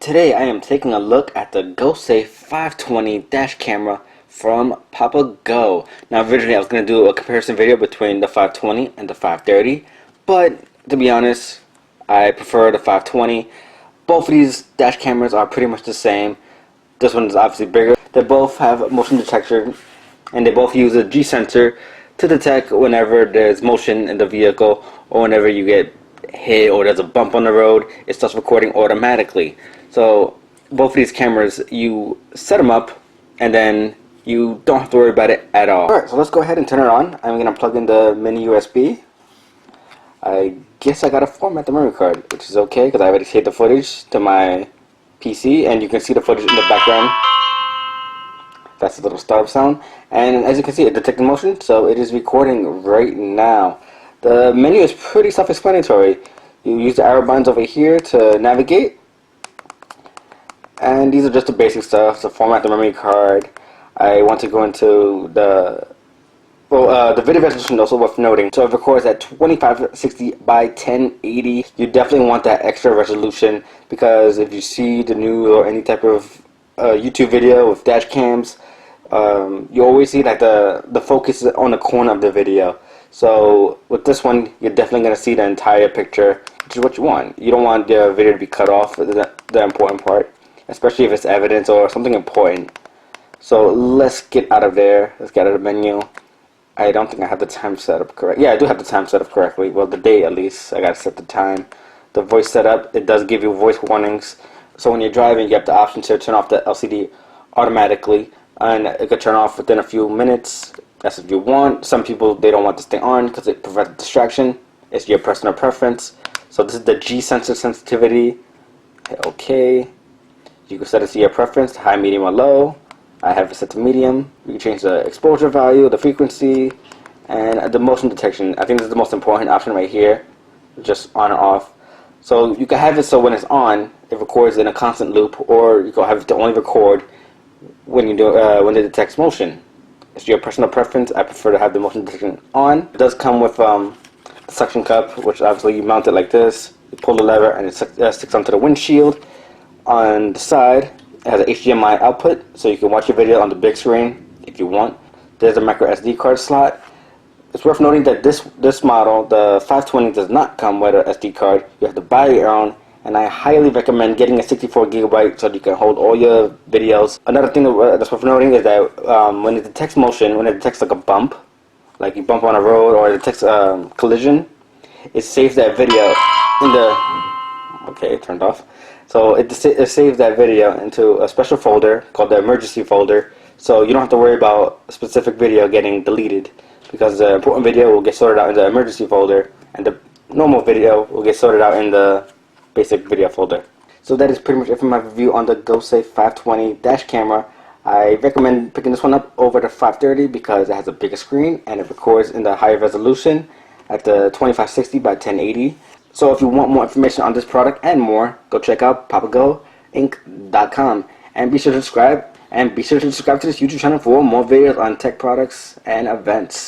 Today I am taking a look at the GoSafe 520 dash camera from PapaGo. Now originally I was going to do a comparison video between the 520 and the 530, but to be honest, I prefer the 520. Both of these dash cameras are pretty much the same. This one is obviously bigger. They both have motion detection, and they both use a G sensor to detect whenever there's motion in the vehicle or whenever you get hit or there's a bump on the road. It starts recording automatically. So both of these cameras, you set them up and then you don't have to worry about it at all. Alright, so let's go ahead and turn it on. I'm going to plug in the mini USB. I guess I got to format the memory card, which is okay because I already saved the footage to my PC, and you can see the footage in the background. That's a little startup sound, and as you can see, it detected motion, so it is recording right now. The menu is pretty self-explanatory. You use the arrow buttons over here to navigate, and these are just the basic stuff. So format the memory card. I want to go into the video resolution, also worth noting. So it records at 2560 by 1080. You definitely want that extra resolution because if you see the new or any type of YouTube video with dash cams, you always see like the focus is on the corner of the video. So with this one, you're definitely going to see the entire picture, which is what you want. You don't want the video to be cut off, the important part, especially if it's evidence or something important. So let's get out of there. Let's get out of the menu. I don't think I have the time set up correct. Yeah, I do have the time set up correctly. Well, the date at least. I got to set the time. The voice setup, it does give you voice warnings. So when you're driving, you have the option to turn off the LCD automatically, and it could turn off within a few minutes. That's if you want. Some people, they don't want this thing on because it prevents distraction. It's your personal preference. So this is the G sensor sensitivity. Hit OK. You can set it to your preference, high, medium, or low. I have it set to medium. You can change the exposure value, the frequency, and the motion detection. I think this is the most important option right here, just on and off. So you can have it so when it's on, it records in a constant loop, or you can have it to only record when you do when it detects motion. It's your personal preference. I prefer to have the motion detection on. It does come with a suction cup, which obviously you mount it like this. You pull the lever and it sticks onto the windshield. On the side, it has an HDMI output, so you can watch your video on the big screen if you want. There's a micro SD card slot. It's worth noting that this model, the 520, does not come with an SD card. You have to buy your own, and I highly recommend getting a 64 gigabyte so that you can hold all your videos. Another thing that's worth noting is that when it detects motion, when it detects like a bump, like you bump on a road or it detects collision, it saves that video in the... Okay, it turned off. So it saves that video into a special folder called the emergency folder, so you don't have to worry about a specific video getting deleted, because the important video will get sorted out in the emergency folder and the normal video will get sorted out in the basic video folder. So that is pretty much it for my review on the GoSafe 520 dash camera. I recommend picking this one up over the 530 because it has a bigger screen and it records in the higher resolution at the 2560 by 1080. So if you want more information on this product and more, go check out PapaGoInc.com, and be sure to subscribe, to this YouTube channel for more videos on tech products and events.